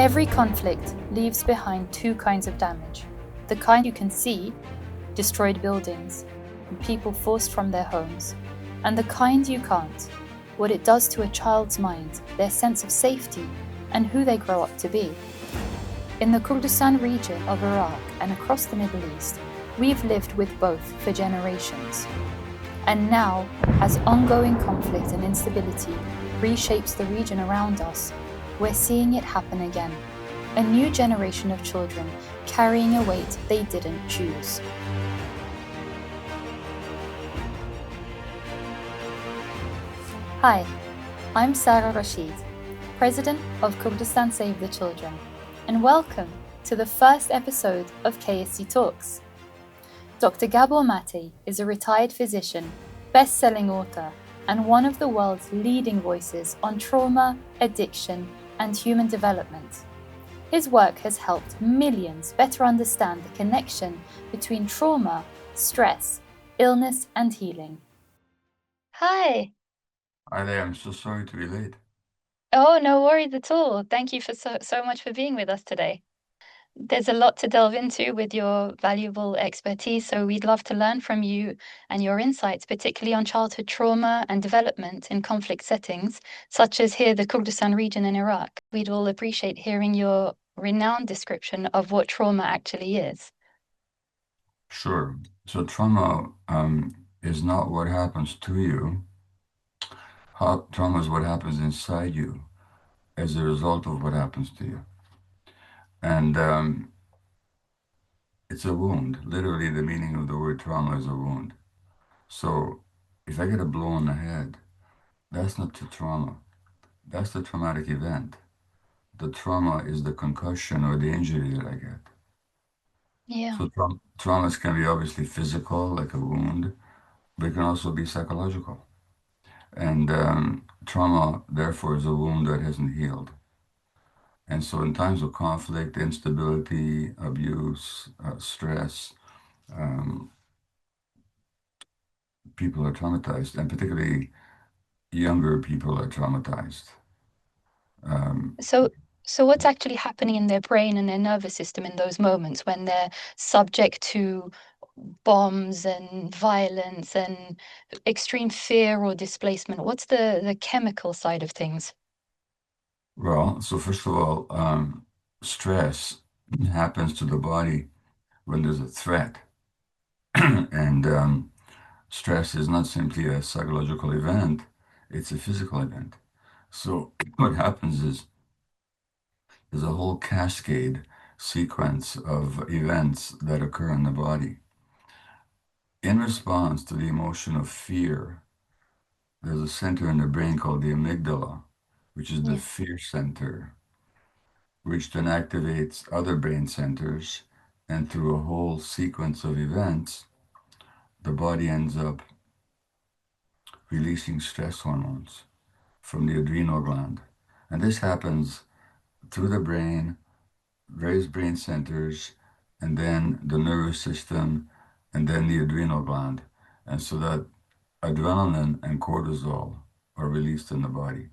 Every conflict leaves behind two kinds of damage. The kind you can see, destroyed buildings, and people forced from their homes, and the kind you can't, what it does to a child's mind, their sense of safety, and who they grow up to be. In the Kurdistan region of Iraq and across the Middle East, we've lived with both for generations. And now, as ongoing conflict and instability reshapes the region around us, we're seeing it happen again. A new generation of children carrying a weight they didn't choose. Hi, I'm Sara Rashid, President of Kurdistan Save the Children, and welcome to the first episode of KSC Talks. Dr. Gabor Maté is a retired physician, best-selling author, and one of the world's leading voices on trauma, addiction, and human development. His work has helped millions better understand the connection between trauma, stress, illness, and healing. Hi. Hi there, I'm so sorry to be late. Oh, no worries at all. Thank you for so much for being with us today. There's a lot to delve into with your valuable expertise, so we'd love to learn from you and your insights, particularly on childhood trauma and development in conflict settings, such as here, the Kurdistan region in Iraq. We'd all appreciate hearing your renowned description of what trauma actually is. Sure. So trauma is not what happens to you. Trauma is what happens inside you as a result of what happens to you. And it's a wound. Literally, the meaning of the word trauma is a wound. So if I get a blow on the head, that's not the trauma. That's the traumatic event. The trauma is the concussion or the injury that I get. Yeah. So traumas can be obviously physical, like a wound, but it can also be psychological. And trauma, therefore, is a wound that hasn't healed. And so in times of conflict, instability, abuse, stress, people are traumatized, and particularly younger people are traumatized. So what's actually happening in their brain and their nervous system in those moments when they're subject to bombs and violence and extreme fear or displacement? What's the chemical side of things? Well, so first of all, stress happens to the body when there's a threat. And stress is not simply a psychological event, it's a physical event. So what happens is there's a whole cascade sequence of events that occur in the body. In response to the emotion of fear, there's a center in the brain called the amygdala, which is the fear center, which then activates other brain centers, and through a whole sequence of events, the body ends up releasing stress hormones from the adrenal gland. And this happens through the brain, various brain centers, and then the nervous system, and then the adrenal gland. And so that adrenaline and cortisol are released in the body.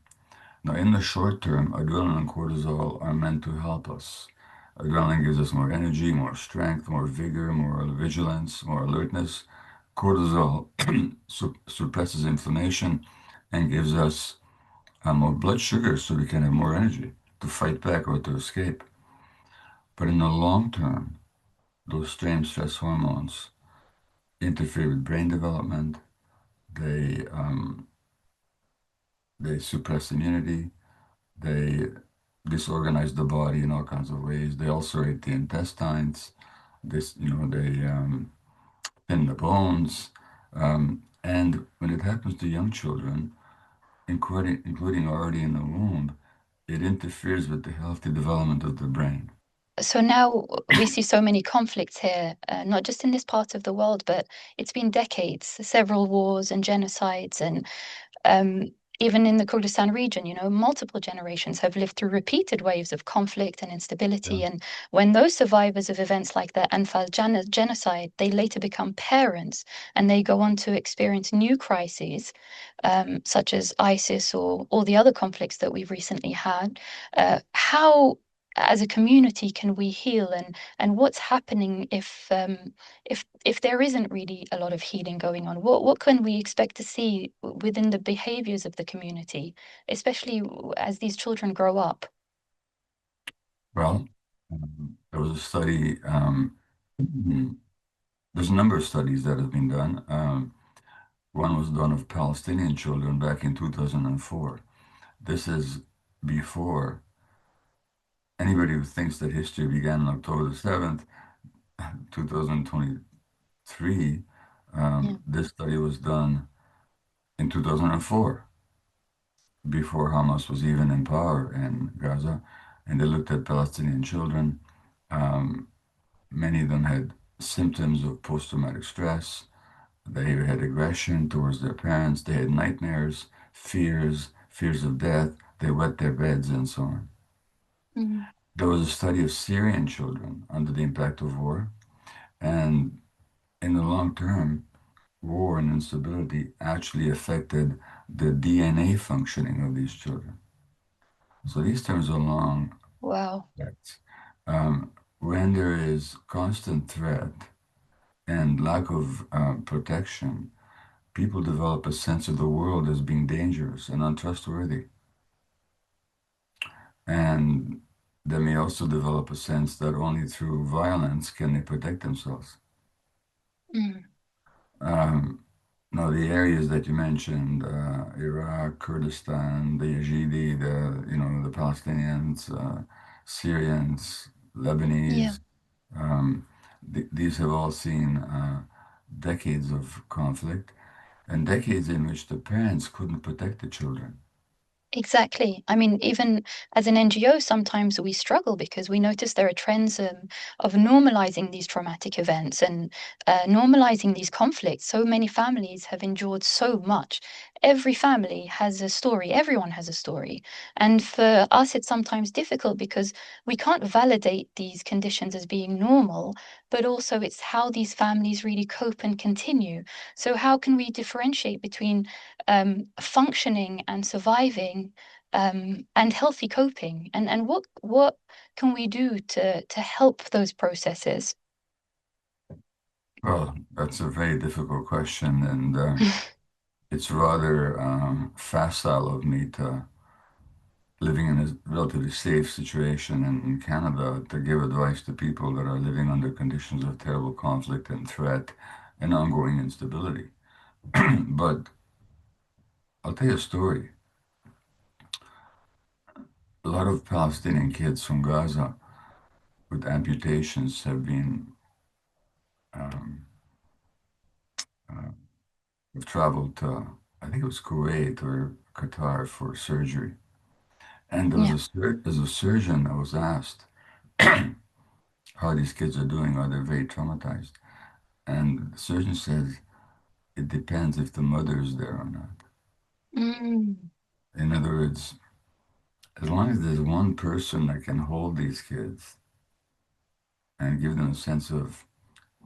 Now, in the short term, adrenaline and cortisol are meant to help us. Adrenaline gives us more energy, more strength, more vigor, more vigilance, more alertness. Cortisol suppresses inflammation and gives us more blood sugar so we can have more energy to fight back or to escape. But in the long term, those same stress hormones interfere with brain development. They suppress immunity. They disorganize the body in all kinds of ways. They ulcerate the intestines. They thin the bones. And when it happens to young children, including already in the womb, it interferes with the healthy development of the brain. So now we see so many conflicts here, not just in this part of the world, but it's been decades, several wars and genocides, and even in the Kurdistan region, multiple generations have lived through repeated waves of conflict and instability. Yeah. And when those survivors of events like the Anfal genocide, they later become parents and they go on to experience new crises, such as ISIS or all the other conflicts that we've recently had. How as a community can we heal, and what's happening if there isn't really a lot of healing going on? What can we expect to see within the behaviors of the community, especially as these children grow up? Well, there was a study, there's a number of studies that have been done. One was done of Palestinian children back in 2004. This is before anybody who thinks that history began on October the 7th, 2023. This study was done in 2004, before Hamas was even in power in Gaza, and they looked at Palestinian children. Many of them had symptoms of post-traumatic stress. They had aggression towards their parents. They had nightmares, fears of death. They wet their beds and so on. There was a study of Syrian children under the impact of war, and in the long term, war and instability actually affected the DNA functioning of these children. So these terms are long. Wow. When there is constant threat and lack of protection, people develop a sense of the world as being dangerous and untrustworthy. And they may also develop a sense that only through violence can they protect themselves. Now, the areas that you mentioned, Iraq, Kurdistan, the Yazidi, the Palestinians, Syrians, Lebanese, these have all seen decades of conflict and decades in which the parents couldn't protect the children. Exactly. I mean, even as an NGO, sometimes we struggle because we notice there are trends of normalizing these traumatic events and normalizing these conflicts. So many families have endured so much. Every family has a story. Everyone has a story. And for us, it's sometimes difficult because we can't validate these conditions as being normal, but also it's how these families really cope and continue. So how can we differentiate between functioning and surviving and healthy coping, and what can we do to help those processes? Well, that's a very difficult question, and it's rather facile of me to, living in a relatively safe situation in Canada, to give advice to people that are living under conditions of terrible conflict and threat and ongoing instability. But I'll tell you a story. A lot of Palestinian kids from Gaza with amputations have traveled to, I think it was Kuwait or Qatar, for surgery. And there was a surgeon that was asked how these kids are doing. Are they very traumatized? And the surgeon says, it depends if the mother is there or not. In other words, as long as there's one person that can hold these kids and give them a sense of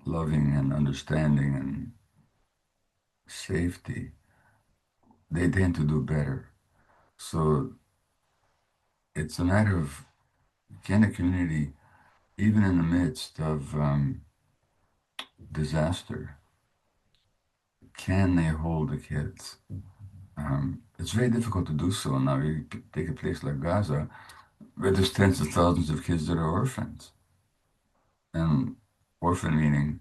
loving and understanding and safety, they tend to do better. So it's a matter of, can a community, even in the midst of disaster, can they hold the kids? It's very difficult to do so. Now, you take a place like Gaza, where there's tens of thousands of kids that are orphans. And orphan meaning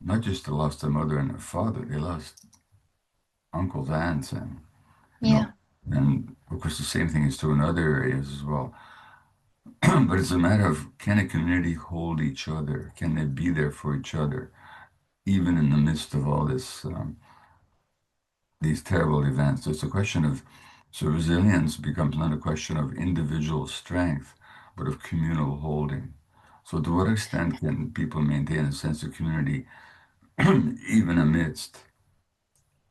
not just they lost their mother and their father, they lost uncles, aunts, and and of course the same thing is true in other areas as well. But it's a matter of, can a community hold each other? Can they be there for each other, even in the midst of all this, these terrible events? It's a question of, so resilience becomes not a question of individual strength, but of communal holding. So to what extent can people maintain a sense of community even amidst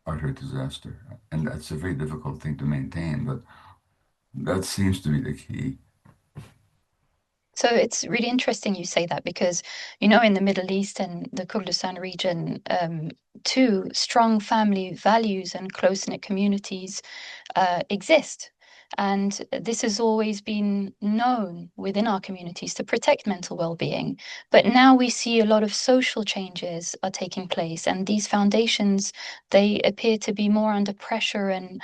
utter disaster? And that's a very difficult thing to maintain, but that seems to be the key. So it's really interesting you say that, because, you know, in the Middle East and the Kurdistan region, too, strong family values and close-knit communities exist. And this has always been known within our communities to protect mental well-being. But now we see a lot of social changes are taking place, and these foundations, they appear to be more under pressure, and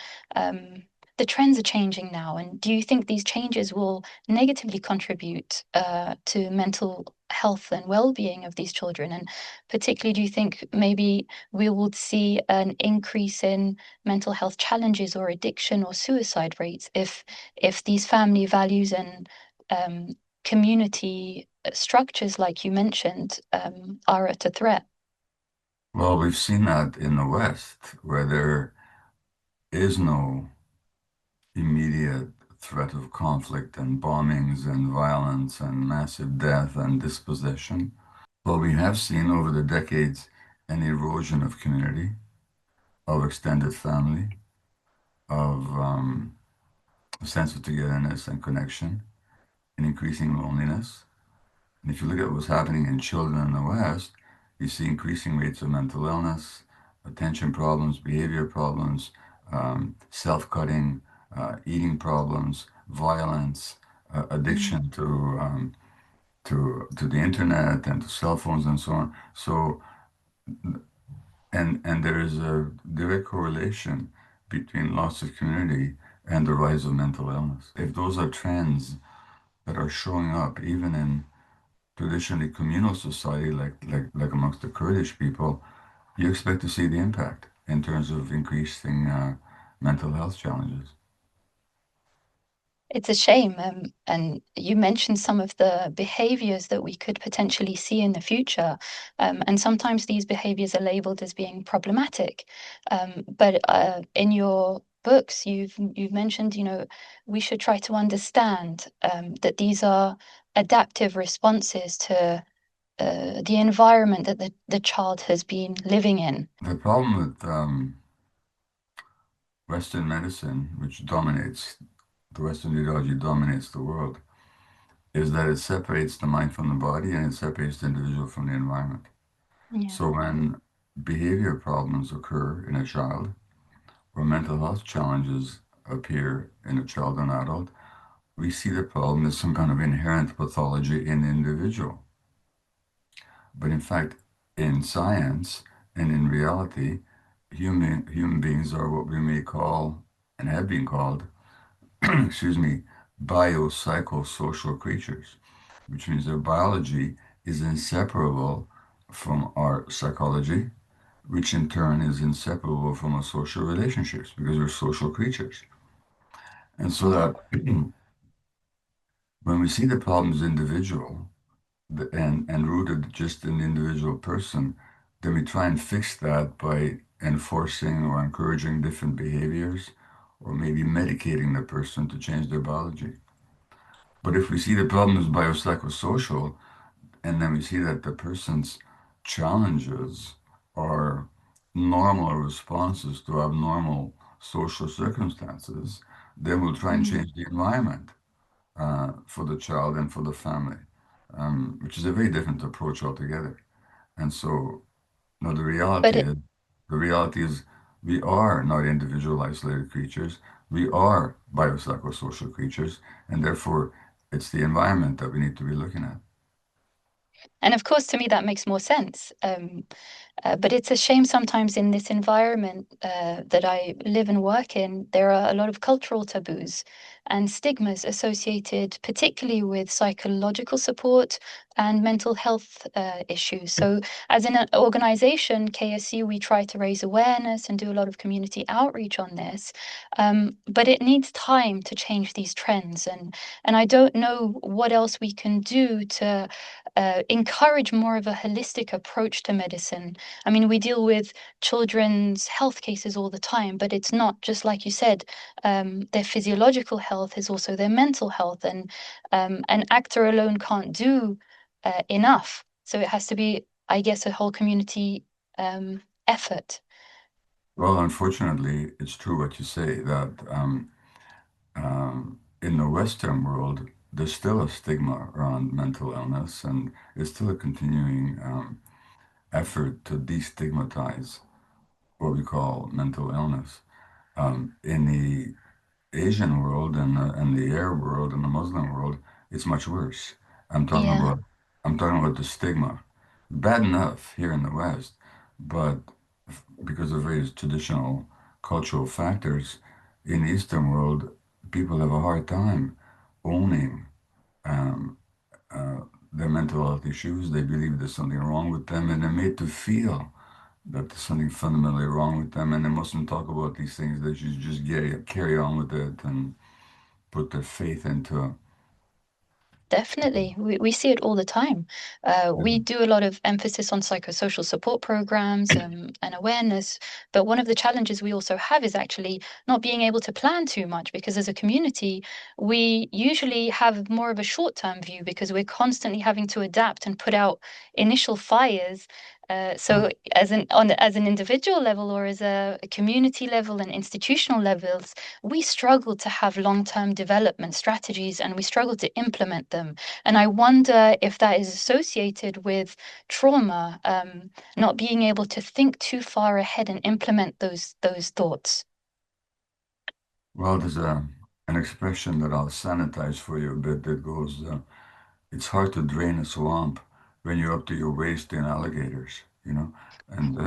the trends are changing now. And do you think these changes will negatively contribute to mental health and well-being of these children? And particularly, do you think maybe we will see an increase in mental health challenges or addiction or suicide rates if these family values and community structures, like you mentioned, are at a threat? Well, we've seen that in the West, where there is no immediate threat of conflict and bombings and violence and massive death and dispossession. But we have seen over the decades an erosion of community, of extended family, of a sense of togetherness and connection, and increasing loneliness. And if you look at what's happening in children in the West, you see increasing rates of mental illness, attention problems, behavior problems, self-cutting, eating problems, violence, addiction to the internet and to cell phones and so on. So, and there is a direct correlation between loss of community and the rise of mental illness. If those are trends that are showing up even in traditionally communal society, like amongst the Kurdish people, you expect to see the impact in terms of increasing mental health challenges. It's a shame. And you mentioned some of the behaviors that we could potentially see in the future. And sometimes these behaviors are labeled as being problematic. But in your books, you've mentioned, we should try to understand that these are adaptive responses to the environment that the child has been living in. The problem with Western medicine, which dominates, the Western ideology dominates the world, is that it separates the mind from the body and it separates the individual from the environment. Yeah. So when behavior problems occur in a child, or mental health challenges appear in a child or an adult, we see the problem as some kind of inherent pathology in the individual. But in fact, in science and in reality, human beings are what we may call, and have been called, excuse me, biopsychosocial creatures, which means their biology is inseparable from our psychology, which in turn is inseparable from our social relationships, because we're social creatures. And so that when we see the problems individual and rooted just in the individual person, then we try and fix that by enforcing or encouraging different behaviors, or maybe medicating the person to change their biology. But if we see the problem as biopsychosocial, and then we see that the person's challenges are normal responses to abnormal social circumstances, then we'll try and change the environment for the child and for the family, which is a very different approach altogether. And so, no, the reality is we are not individual isolated creatures. We are biopsychosocial creatures, and therefore it's the environment that we need to be looking at. And of course, to me, that makes more sense. But it's a shame sometimes in this environment that I live and work in, there are a lot of cultural taboos and stigmas associated particularly with psychological support and mental health issues. So as an organization, KSC, we try to raise awareness and do a lot of community outreach on this. But it needs time to change these trends. And I don't know what else we can do to encourage more of a holistic approach to medicine. I mean, we deal with children's health cases all the time, but it's not just like you said, their physiological health is also their mental health, and an actor alone can't do enough. So it has to be, I guess, a whole community effort. Well, unfortunately, it's true what you say, that in the Western world, there's still a stigma around mental illness, and it's still a continuing effort to destigmatize what we call mental illness. In the Asian world and the Arab world and the Muslim world, it's much worse. I'm talking Yeah. about I'm talking about the stigma. Bad enough here in the West, but because of various traditional cultural factors, in the Eastern world, people have a hard time owning um, uh, their mental health issues. They believe there's something wrong with them, and they're made to feel that there's something fundamentally wrong with them, and they mustn't talk about these things. They should just carry on with it and put their faith into. Definitely. We see it all the time. We do a lot of emphasis on psychosocial support programs and awareness. But one of the challenges we also have is actually not being able to plan too much, because as a community, we usually have more of a short-term view because we're constantly having to adapt and put out initial fires. So as an individual level or as a community level and institutional levels, we struggle to have long-term development strategies and we struggle to implement them. And I wonder if that is associated with trauma, not being able to think too far ahead and implement those thoughts. Well, there's an expression that I'll sanitize for you a bit that goes, it's hard to drain a swamp when you're up to your waist in alligators, you know? And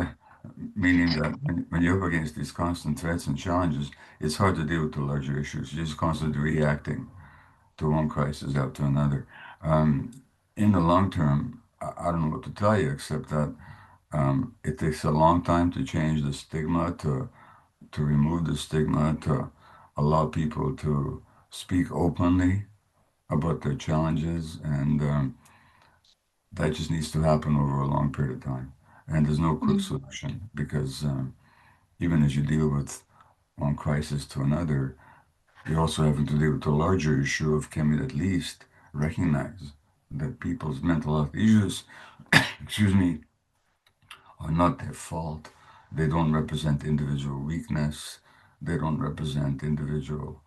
meaning that when you're up against these constant threats and challenges, it's hard to deal with the larger issues. You're just constantly reacting to one crisis after another. Um, in the long term, I don't know what to tell you except that it takes a long time to change the stigma, to remove the stigma, to allow people to speak openly about their challenges, and that just needs to happen over a long period of time. And there's no quick solution because even as you deal with one crisis to another, you're also having to deal with the larger issue of can we at least recognize that people's mental health issues, excuse me, are not their fault. They don't represent individual weakness. They don't represent individual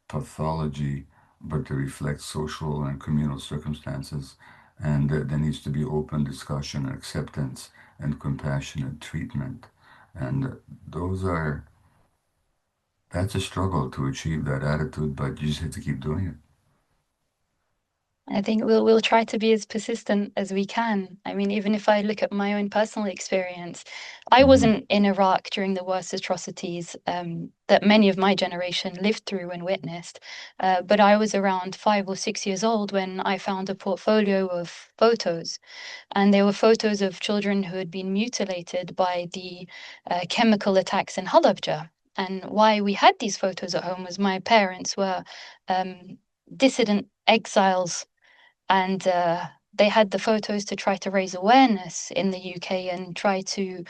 pathology, but they reflect social and communal circumstances. And there needs to be open discussion, acceptance, and compassionate treatment. And those are, that's a struggle to achieve that attitude, but you just have to keep doing it. I think we'll try to be as persistent as we can. I mean, even if I look at my own personal experience, I Mhm. wasn't in Iraq during the worst atrocities that many of my generation lived through and witnessed. But I was around 5 or 6 years old when I found a portfolio of photos, and they were photos of children who had been mutilated by the chemical attacks in Halabja. And why we had these photos at home was my parents were dissident exiles, and they had the photos to try to raise awareness in the UK and try to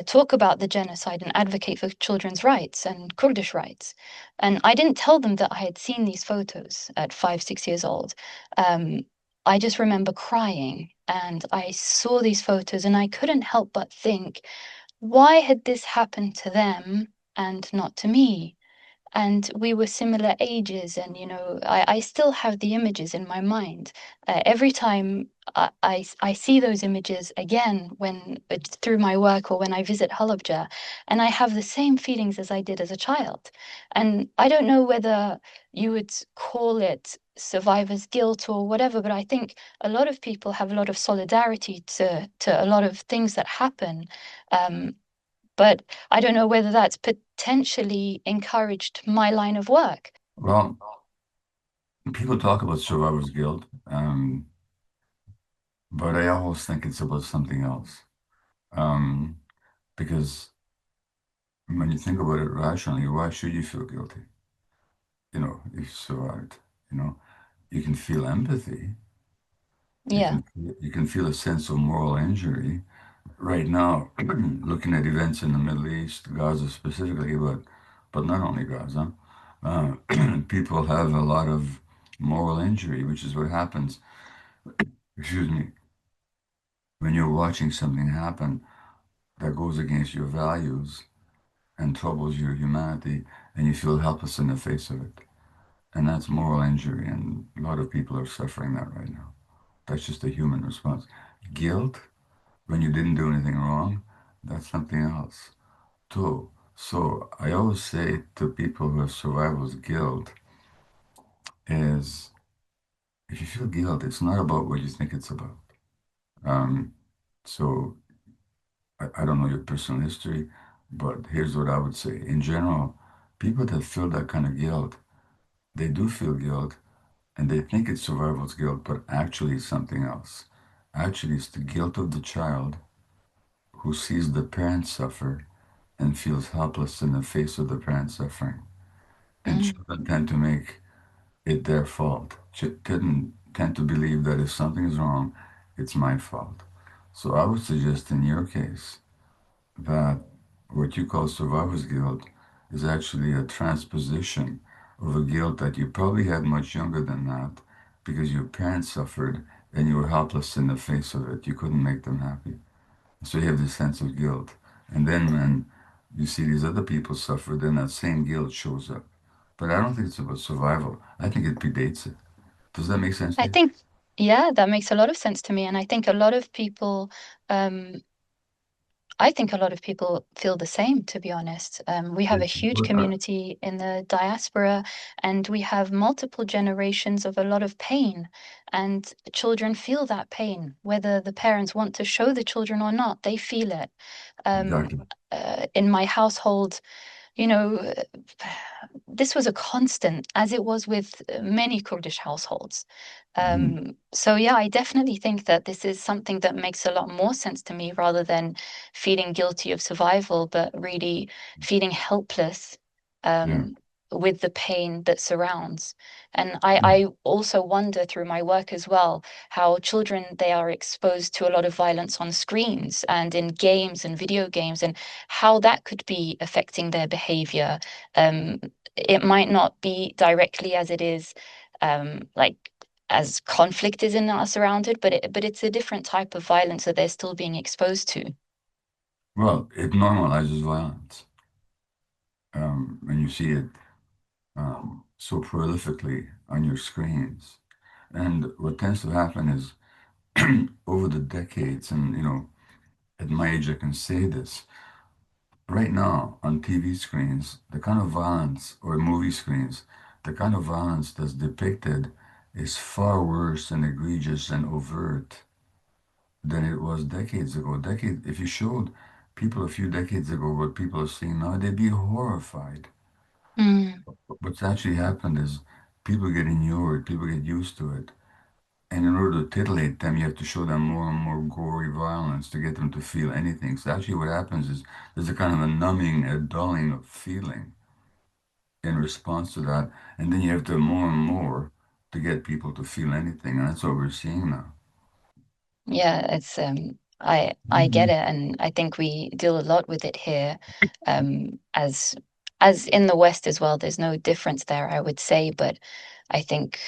talk about the genocide and advocate for children's rights and Kurdish rights. And I didn't tell them that I had seen these photos at 5, 6 years old. I just remember crying, and I saw these photos and I couldn't help but think, why had this happened to them and not to me? And we were similar ages, and I still have the images in my mind. Every time I see those images again when through my work or when I visit Halabja, and I have the same feelings as I did as a child. And I don't know whether you would call it survivor's guilt or whatever, but I think a lot of people have a lot of solidarity to a lot of things that happen. But I don't know whether that's potentially encouraged my line of work. Well, people talk about survivor's guilt, but I always think it's about something else. Um, because when you think about it rationally, why should you feel guilty? If you survived, you know, you can feel empathy. You Yeah. can you can feel a sense of moral injury. Right now, looking at events in the Middle East, Gaza specifically, but not only Gaza, uh, people have a lot of moral injury, which is what happens. Excuse me, when you're watching something happen that goes against your values and troubles your humanity, and you feel helpless in the face of it. And that's moral injury, and a lot of people are suffering that right now. That's just a human response. Guilt, when you didn't do anything wrong, that's something else. Too. So I always say to people who have survivor's guilt is, if you feel guilt, it's not about what you think it's about. So I don't know your personal history, but here's what I would say. In general, people that feel that kind of guilt, they do feel guilt and they think it's survival's guilt, but actually it's something else. Actually, it's the guilt of the child who sees the parents suffer and feels helpless in the face of the parents suffering. And children tend to make it their fault. Children tend to believe that if something is wrong, it's my fault. So I would suggest in your case that what you call survivor's guilt is actually a transposition of a guilt that you probably had much younger than that because your parents suffered and you were helpless in the face of it. You couldn't make them happy. So you have this sense of guilt. And then when you see these other people suffer, then that same guilt shows up. But I don't think it's about survival. I think it predates it. Does that make sense to I you? think, yeah, that makes a lot of sense to me. And I think a lot of people, feel the same, to be honest. We have a huge community in the diaspora, and we have multiple generations of a lot of pain. And children feel that pain, whether the parents want to show the children or not, they feel it. Exactly. In my household, you know, this was a constant, as it was with many Kurdish households. So yeah, I definitely think that this is something that makes a lot more sense to me rather than feeling guilty of survival, but really feeling helpless Yeah. with the pain that surrounds. And I also wonder through my work as well, how children, they are exposed to a lot of violence on screens and in games and video games, and how that could be affecting their behavior. It might not be directly as it is, like as conflict is in us around it, but it's a different type of violence that they're still being exposed to. Well, it normalizes violence. And you see it so prolifically on your screens. And what tends to happen is over the decades, and at my age, I can say this. Right now, on TV screens, the kind of violence, or movie screens, the kind of violence that's depicted is far worse and egregious and overt than it was decades ago. If you showed people a few decades ago what people are seeing now, they'd be horrified. What's actually happened is people get inured, people get used to it. And in order to titillate them, you have to show them more and more gory violence to get them to feel anything. So actually what happens is there's a kind of a numbing, a dulling of feeling in response to that. And then you have to more and more to get people to feel anything. And that's what we're seeing now. Yeah, it's I get it, and I think we deal a lot with it here, as in the West as well. There's no difference there, I would say, but I think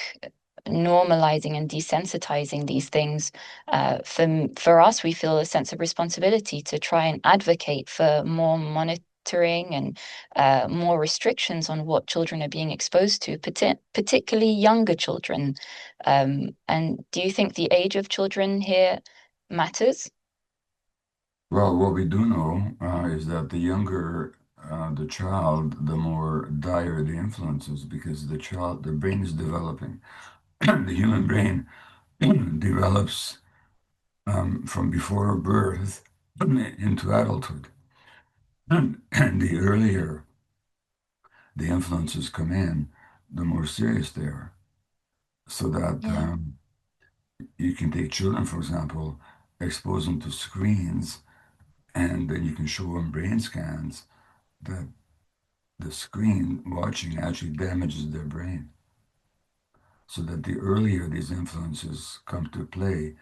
normalizing and desensitizing these things, for us, we feel a sense of responsibility to try and advocate for more monitoring and more restrictions on what children are being exposed to, particularly younger children. And do you think the age of children here matters? Well, what we do know is that the younger the child, the more dire the influences, because the brain is developing. The human brain develops from before birth into adulthood. And the earlier the influences come in, the more serious they are. So that Yeah. you can take children, for example, expose them to screens, and then you can show them brain scans that the screen watching actually damages their brain. So that the earlier these influences come to play,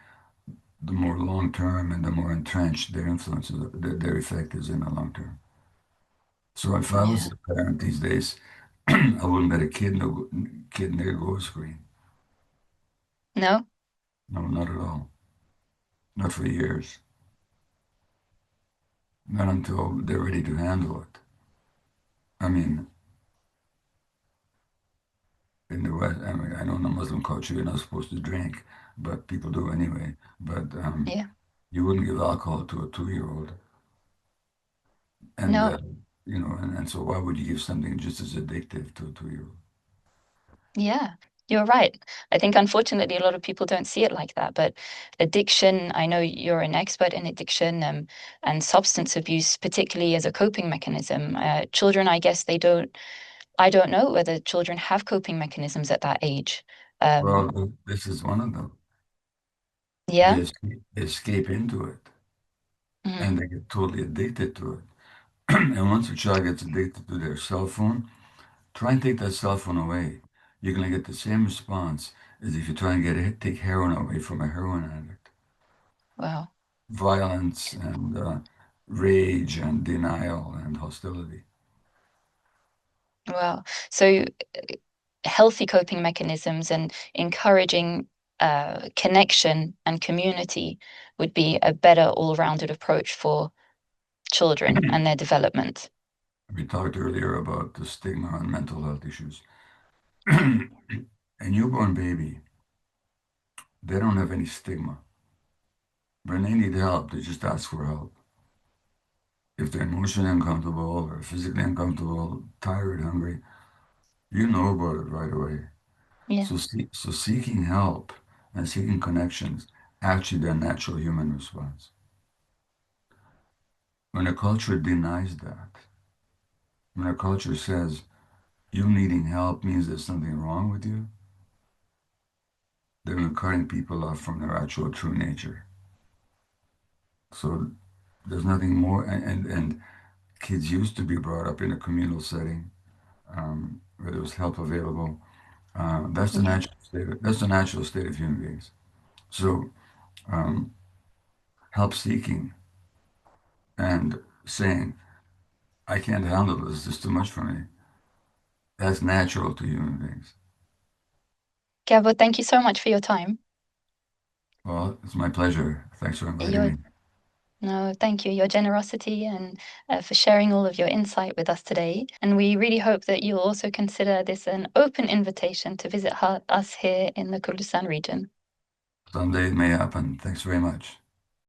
the more long term and the more entrenched their influences, their effect is in the long term. So if I was Yeah. a parent these days, I wouldn't let a kid near go screen. No? No, not at all. Not for years. Not until they're ready to handle it. I mean, in the West, I mean, I know in the Muslim culture you're not supposed to drink, but people do anyway. But Yeah. you wouldn't give alcohol to a 2-year-old. And No. you know, and so why would you give something just as addictive to you? Yeah, you're right. I think unfortunately a lot of people don't see it like that, but addiction, I know you're an expert in addiction, and substance abuse, particularly as a coping mechanism. Children, I guess I don't know whether children have coping mechanisms at that age. Well, this is one of them. Yeah. They escape into it, Mhm. and they get totally addicted to it. And once a child gets addicted to their cell phone, try and take that cell phone away. You're going to get the same response as if you try and take heroin away from a heroin addict. Wow. Violence and rage and denial and hostility. Wow. So healthy coping mechanisms and encouraging connection and community would be a better all-rounded approach for children and their development. We talked earlier about the stigma on mental health issues. A newborn baby, they don't have any stigma. When they need help, they just ask for help. If they're emotionally uncomfortable or physically uncomfortable, tired, hungry, you know about it right away. Yeah. So seeking help and seeking connections, actually their natural human response. When a culture denies that, when a culture says you needing help means there's something wrong with you, then we're cutting people off from their actual true nature. So there's nothing more, and kids used to be brought up in a communal setting where there was help available. That's the Yeah. natural state of human beings. So help seeking and saying, I can't handle this, this is too much for me. That's natural to human beings. Gabor, thank you so much for your time. Well, it's my pleasure. Thanks for inviting me. No, thank you. Your generosity and for sharing all of your insight with us today. And we really hope that you'll also consider this an open invitation to visit us here in the Kurdistan region. Someday it may happen. Thanks very much.